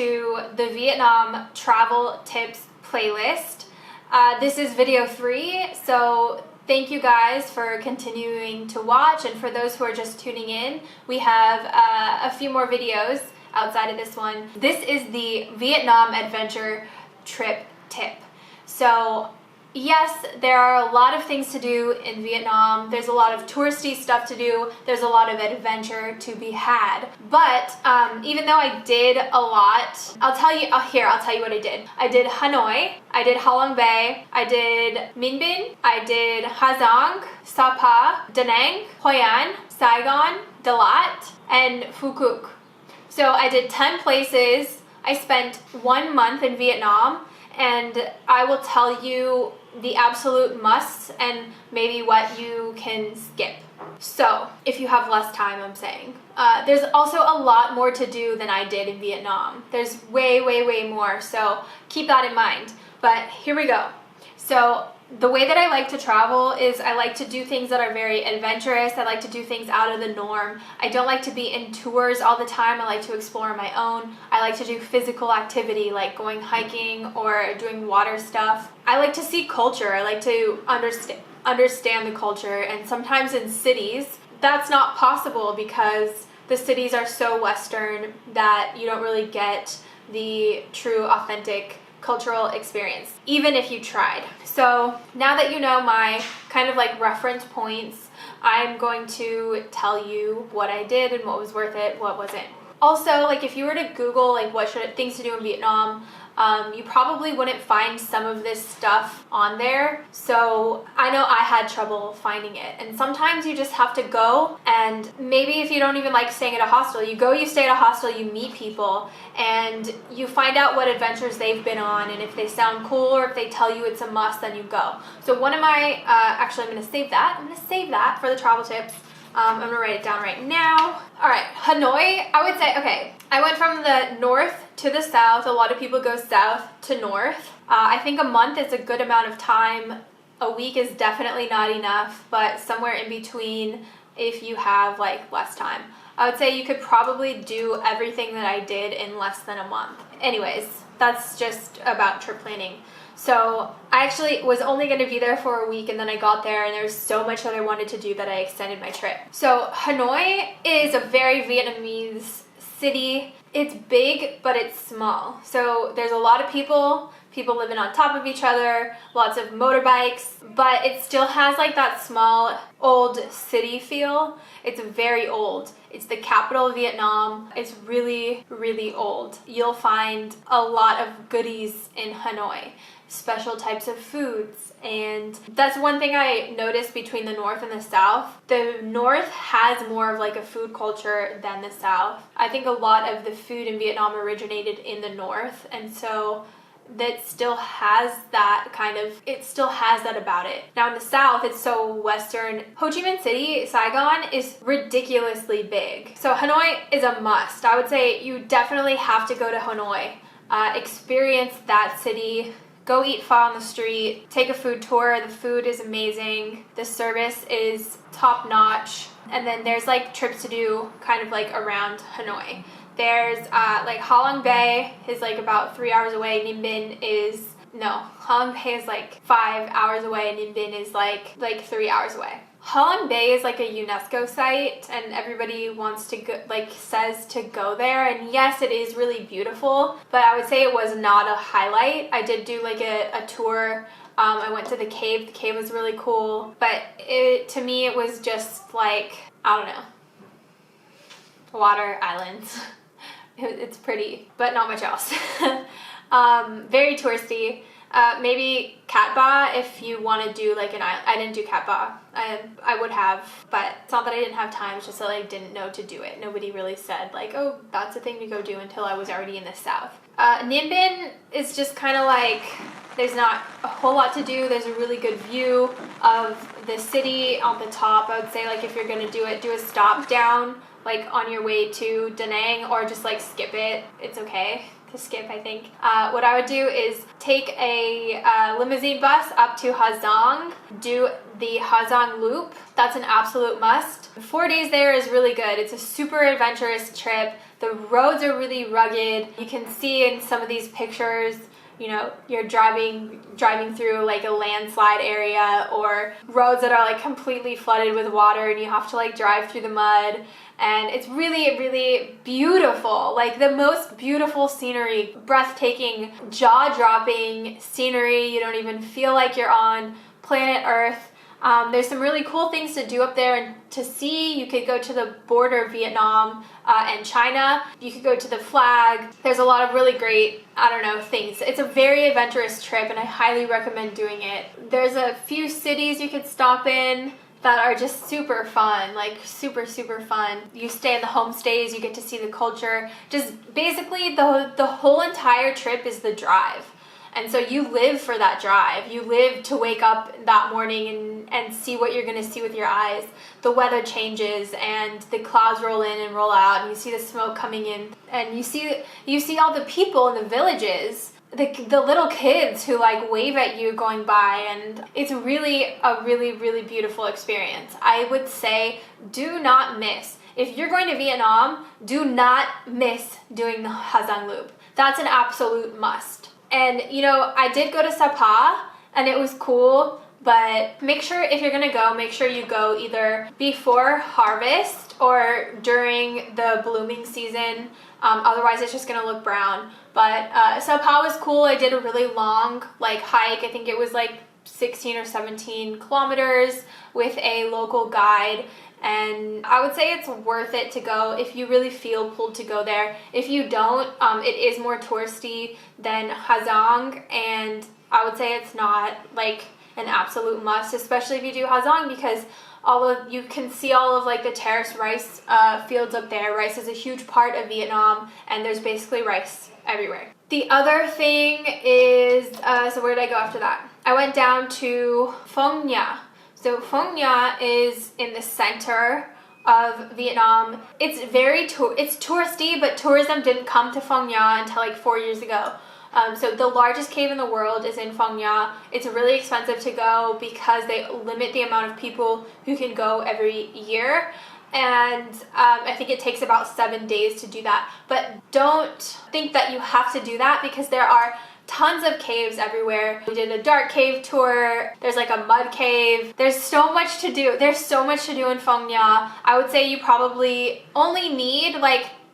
to the Vietnam travel tips playlist. This is video 3, so thank you guys for continuing to watch, and for those who are just tuning in, we have a few more videos outside of this one. This is the Vietnam adventure trip tip. So yes, there are a lot of things to do in Vietnam. There's a lot of touristy stuff to do. There's a lot of adventure to be had. But even though I did a lot, I'll tell you what I did. I did Hanoi, I did Ha Long Bay, I did Minh Binh, I did Ha Giang, Sapa, Da Nang, Hoi An, Saigon, Dalat, and Phu Quoc. So I did 10 places. I spent 1 month in Vietnam, and I will tell you the absolute musts and maybe what you can skip. So if you have less time, I'm saying. There's also a lot more to do than I did in Vietnam. There's way more, so keep that in mind. But here we go. So the way that I like to travel is I like to do things that are very adventurous. I like to do things out of the norm. I don't like to be in tours all the time. I like to explore on my own. I like to do physical activity like going hiking or doing water stuff. I like to see culture. I like to understand the culture, and sometimes in cities that's not possible because the cities are so Western that you don't really get the true authentic cultural experience, even if you tried. So now that you know my kind of like reference points, I'm going to tell you what I did and what was worth it, what wasn't. Also, like if you were to Google like things to do in Vietnam, you probably wouldn't find some of this stuff on there. So I know I had trouble finding it. And sometimes you just have to go, and maybe if you don't even like staying at a hostel, you stay at a hostel, you meet people, and you find out what adventures they've been on, and if they sound cool or if they tell you it's a must, then you go. So one of my, actually I'm going to save that. I'm going to save that for the travel tips. I'm going to write it down right now. All right, Hanoi, I would say, okay, I went from the north to the south. A lot of people go south to north. I think a month is a good amount of time. A week is definitely not enough, but somewhere in between if you have like less time. I would say you could probably do everything that I did in less than a month. Anyways, that's just about trip planning. So I actually was only going to be there for a week, and then I got there and there was so much that I wanted to do that I extended my trip. So Hanoi is a very Vietnamese city. It's big, but it's small. So there's a lot of people living on top of each other, lots of motorbikes, but it still has like that small old city feel. It's very old. It's the capital of Vietnam. It's really old. You'll find a lot of goodies in Hanoi, special types of foods, and that's one thing I noticed between the north and the south. The north has more of like a food culture than the south. I think a lot of the food in Vietnam originated in the north, and so that still has that about it. Now in the south, it's so Western. Ho Chi Minh City, Saigon, is ridiculously big. So Hanoi is a must. I would say you definitely have to go to Hanoi. Experience that city. Go eat pho on the street. Take a food tour. The food is amazing. The service is top notch. And then there's like trips to do kind of like around Hanoi. There's like Ha Long Bay is like about 3 hours away. Ha Long Bay is like 5 hours away, and Ninh Binh is like 3 hours away. Ha Long Bay is like a UNESCO site, and everybody wants to go, says to go there. And yes, it is really beautiful, but I would say it was not a highlight. I did do like a tour. I went to the cave. The cave was really cool, but to me it was just like, I don't know, water, islands. It's pretty, but not much else. Very touristy. Maybe Cat Ba if you want to do like an island. I didn't do Cat Ba. I would have, but it's not that I didn't have time. It's just that I didn't know to do it. Nobody really said like, oh, that's a thing to go do until I was already in the south. Ninh Binh is just kind of like, there's not a whole lot to do. There's a really good view of the city on the top. I would say like if you're going to do it, do a stop down like on your way to Da Nang, or just like skip it. It's okay to skip, I think. What I would do is take a limousine bus up to Ha Giang, do the Hazang Loop. That's an absolute must. 4 days there is really good. It's a super adventurous trip. The roads are really rugged. You can see in some of these pictures, you know, you're driving through like a landslide area or roads that are like completely flooded with water and you have to like drive through the mud. And it's really, really beautiful. Like the most beautiful scenery, breathtaking, jaw-dropping scenery. You don't even feel like you're on planet Earth. There's some really cool things to do up there and to see. You could go to the border of Vietnam and China. You could go to the flag. There's a lot of really great, things. It's a very adventurous trip and I highly recommend doing it. There's a few cities you could stop in that are just super fun, like super, super fun. You stay in the homestays, you get to see the culture. Just basically the whole entire trip is the drive. And so you live for that drive. You live to wake up that morning and see what you're gonna see with your eyes. The weather changes and the clouds roll in and roll out and you see the smoke coming in and you see all the people in the villages, the little kids who like wave at you going by, and it's really a really, really beautiful experience. I would say do not miss. If you're going to Vietnam, do not miss doing the Hazang Loop. That's an absolute must. And, you know, I did go to Sapa, and it was cool, but make sure, if you're gonna go, make sure you go either before harvest or during the blooming season. Otherwise, it's just gonna look brown. But Sapa was cool. I did a really long, hike. I think it was, 16 or 17 kilometers with a local guide. And I would say it's worth it to go if you really feel pulled to go there. If you don't, it is more touristy than Hazang, and I would say it's not an absolute must, especially if you do Hazang, because you can see all of the terraced rice fields up there. Rice is a huge part of Vietnam, and there's basically rice everywhere. The other thing is, so where did I go after that? I went down to Phong Nha. So Phong Nha is in the center of Vietnam. It's it's touristy, but tourism didn't come to Phong Nha until 4 years ago. So the largest cave in the world is in Phong Nha. It's really expensive to go because they limit the amount of people who can go every year. And I think it takes about 7 days to do that. But don't think that you have to do that because there are tons of caves everywhere. We did a dark cave tour. There's a mud cave. There's so much to do. There's so much to do in Phong Nha. I would say you probably only need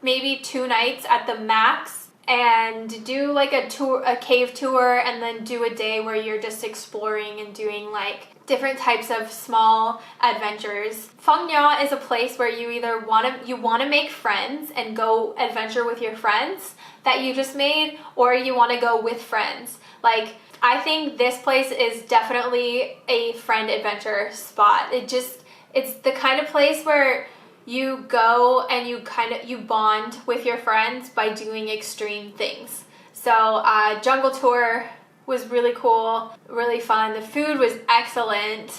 maybe 2 nights at the max and do a cave tour, and then do a day where you're just exploring and doing different types of small adventures. Phong Nha is a place where you either want to make friends and go adventure with your friends that you just made, or you want to go with friends. I think this place is definitely a friend adventure spot. It's the kind of place where you go and you bond with your friends by doing extreme things. So jungle tour was really cool, really fun. The food was excellent.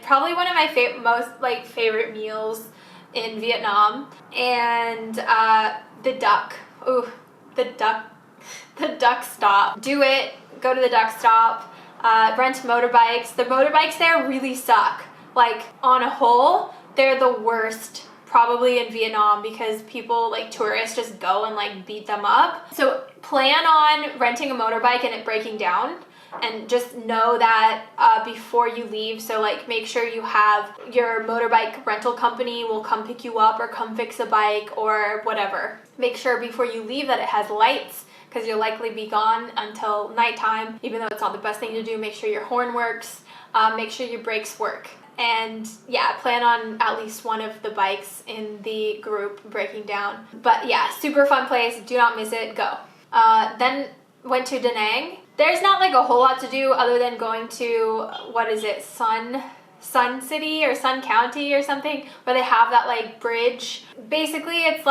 Probably one of my most favorite meals in Vietnam. And the duck. Ooh, the duck stop. Do it. Go to the duck stop. Rent motorbikes. The motorbikes there really suck. On a whole, they're the worst probably in Vietnam because people, tourists, just go and beat them up. So plan on renting a motorbike and it breaking down, and just know that before you leave. So make sure you have your motorbike rental company will come pick you up or come fix a bike or whatever. Make sure before you leave that it has lights, because you'll likely be gone until nighttime. Even though it's not the best thing to do, make sure your horn works, make sure your brakes work. And yeah, plan on at least one of the bikes in the group breaking down. But yeah, super fun place. Do not miss it. Go. Then went to Da Nang. There's not a whole lot to do other than going to, what is it, Sun City or Sun County or something, where they have that bridge. Basically, it's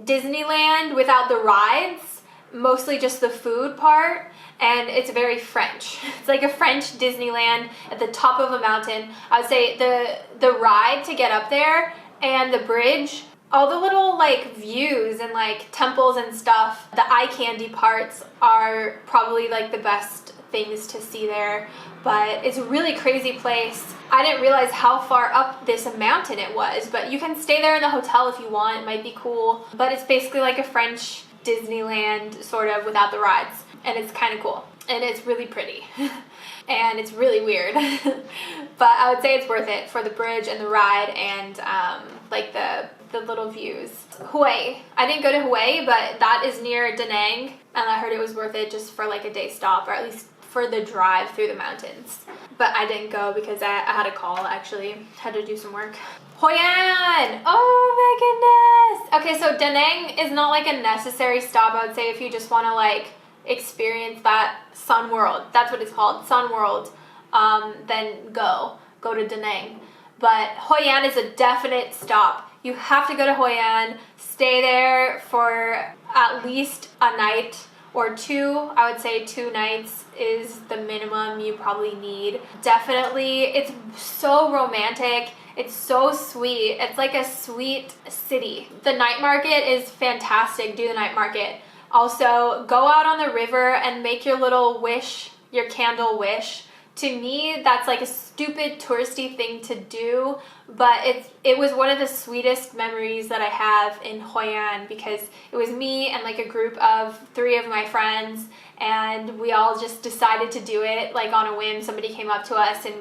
Disneyland without the rides, mostly just the food part. And it's very French. It's a French Disneyland at the top of a mountain. I would say the ride to get up there and the bridge, all the little views and temples and stuff, the eye candy parts are probably the best things to see there, but it's a really crazy place. I didn't realize how far up this mountain it was, but you can stay there in the hotel if you want. It might be cool, but it's basically like a French Disneyland sort of without the rides, and it's kind of cool, and it's really pretty. And it's really weird. But I would say it's worth it for the bridge and the ride and like the little views. Hawaii. I didn't go to Hawaii, but that is near Da Nang, and I heard it was worth it just for like a day stop, or at least for the drive through the mountains. But I didn't go because I had a call, actually. Had to do some work. Hoi An! Oh my goodness! Okay, so Da Nang is not like a necessary stop, I would say, if you just want to like experience that Sun World. That's what it's called, Sun World. Then go to Da Nang. But Hoi An is a definite stop. You have to go to Hoi An, stay there for at least a night or two. I would say 2 nights is the minimum you probably need. Definitely, it's so romantic. It's so sweet. It's like a sweet city. The night market is fantastic. Do the night market. Also, go out on the river and make your little wish, your candle wish. To me, that's like a stupid touristy thing to do, but it was one of the sweetest memories that I have in Hoi An, because it was me and like a group of 3 of my friends, and we all just decided to do it like on a whim. Somebody came up to us and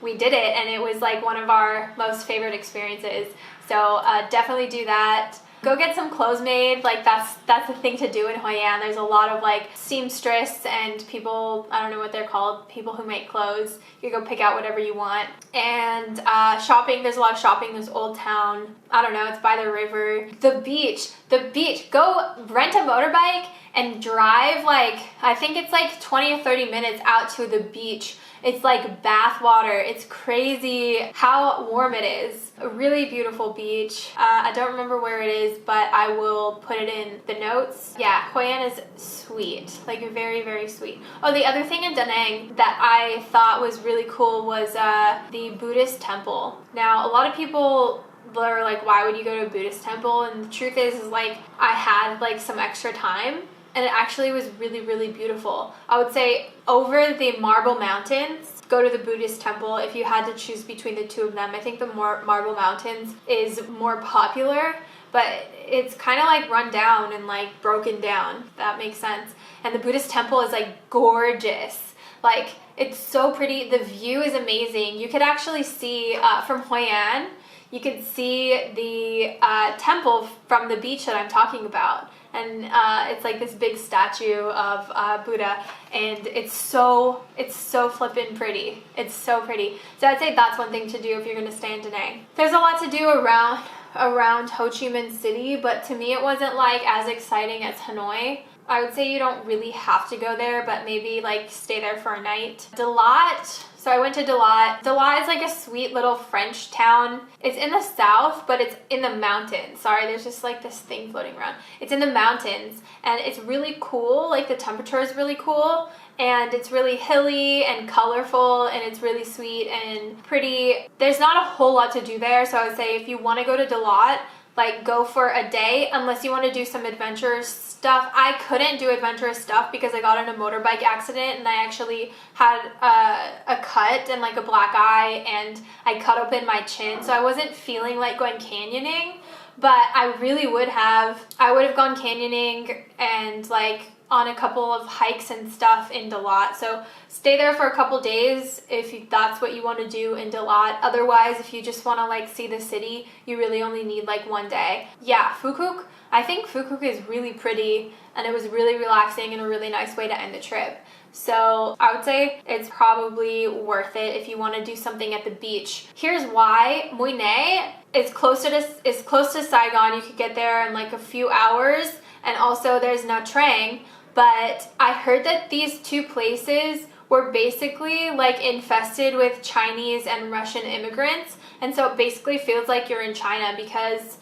we did it, and it was like one of our most favorite experiences. So definitely do that. Go get some clothes made. Like that's the thing to do in Hoi An. There's a lot of like seamstress and people, I don't know what they're called, people who make clothes. You go pick out whatever you want. And shopping, there's a lot of shopping. There's Old Town. I don't know, it's by the river. The beach. Go rent a motorbike and drive like, I think it's like 20 or 30 minutes out to the beach. It's like bath water. It's crazy how warm it is. A really beautiful beach. I don't remember where it is, but I will put it in the notes. Yeah, Hoi An is sweet. Like very, very sweet. Oh, the other thing in Da Nang that I thought was really cool was the Buddhist temple. Now, a lot of people are like, why would you go to a Buddhist temple? And the truth is like, I had like some extra time, and it actually was really, really beautiful. I would say over the Marble Mountains, go to the Buddhist temple if you had to choose between the 2 of them. I think the Marble Mountains is more popular, but it's kind of like run down and like broken down, if that makes sense. And the Buddhist temple is like gorgeous. Like it's so pretty. The view is amazing. You could actually see from Hoi An, you could see the temple from the beach that I'm talking about. And it's like this big statue of Buddha, and it's so flippin' pretty. It's so pretty. So I'd say that's one thing to do if you're gonna stay in Da Nang. There's a lot to do around Ho Chi Minh City, but to me it wasn't like as exciting as Hanoi. I would say you don't really have to go there, but maybe like stay there for a night. Dalat. So I went to Dalat. Dalat is like a sweet little French town. It's in the south, but it's in the mountains. Sorry, there's just like this thing floating around. It's in the mountains, and it's really cool. Like the temperature is really cool, and it's really hilly and colorful, and it's really sweet and pretty. There's not a whole lot to do there, so I would say if you want to go to Dalat, like go for a day, unless you want to do some adventurous stuff. I couldn't do adventurous stuff because I got in a motorbike accident, and I actually had a cut and like a black eye, and I cut open my chin, so I wasn't feeling like going canyoning, but I really would have. I would have gone canyoning and like on a couple of hikes and stuff in Dalat. So stay there for a couple days if that's what you want to do in Dalat. Otherwise, if you just want to like see the city, you really only need like 1 day. Yeah, Phu Quoc. I think Phu Quoc is really pretty, and it was really relaxing and a really nice way to end the trip. So I would say it's probably worth it if you want to do something at the beach. Here's why. Mui Ne is close to Saigon. You could get there in like a few hours, and also there's Nha Trang. But I heard that these 2 places were basically like infested with Chinese and Russian immigrants, and so it basically feels like you're in China because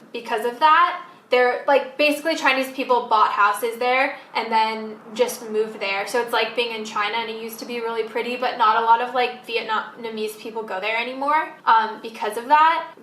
of that. they're like basically Chinese people bought houses there and then just moved there. So it's like being in China, and it used to be really pretty, but not a lot of like Vietnamese people go there anymore because of that.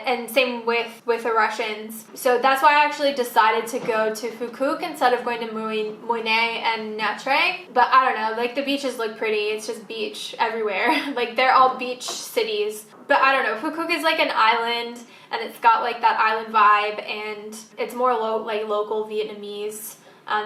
And same with the Russians. So that's why I actually decided to go to Phu Quoc instead of going to Mui Ne and Nha Trang. But I don't know, like the beaches look pretty. It's just beach everywhere. Like they're all beach cities. But I don't know, Phu Quoc is like an island, and it's got like that island vibe, and it's more local Vietnamese.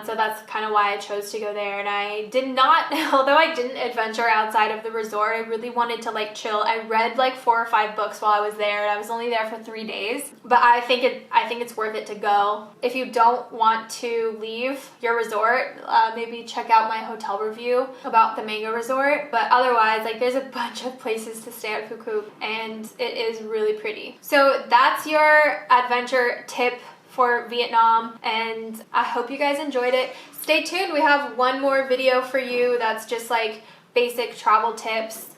So that's kind of why I chose to go there. And I did not, although I didn't adventure outside of the resort, I really wanted to like chill. I read like 4 or 5 books while I was there, and I was only there for 3 days. But I think it's worth it to go. If you don't want to leave your resort, maybe check out my hotel review about the Mango Resort. But otherwise, like there's a bunch of places to stay at Phu Quoc, and it is really pretty. So that's your adventure tip for Vietnam, and I hope you guys enjoyed it. Stay tuned, we have one more video for you that's just like basic travel tips,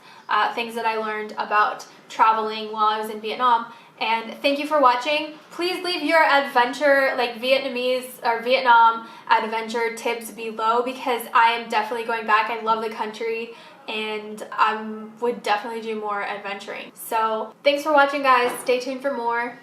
things that I learned about traveling while I was in Vietnam. And thank you for watching. Please leave your adventure, like Vietnamese or Vietnam adventure tips below, because I am definitely going back. I love the country, and I would definitely do more adventuring. So thanks for watching, guys. Stay tuned for more.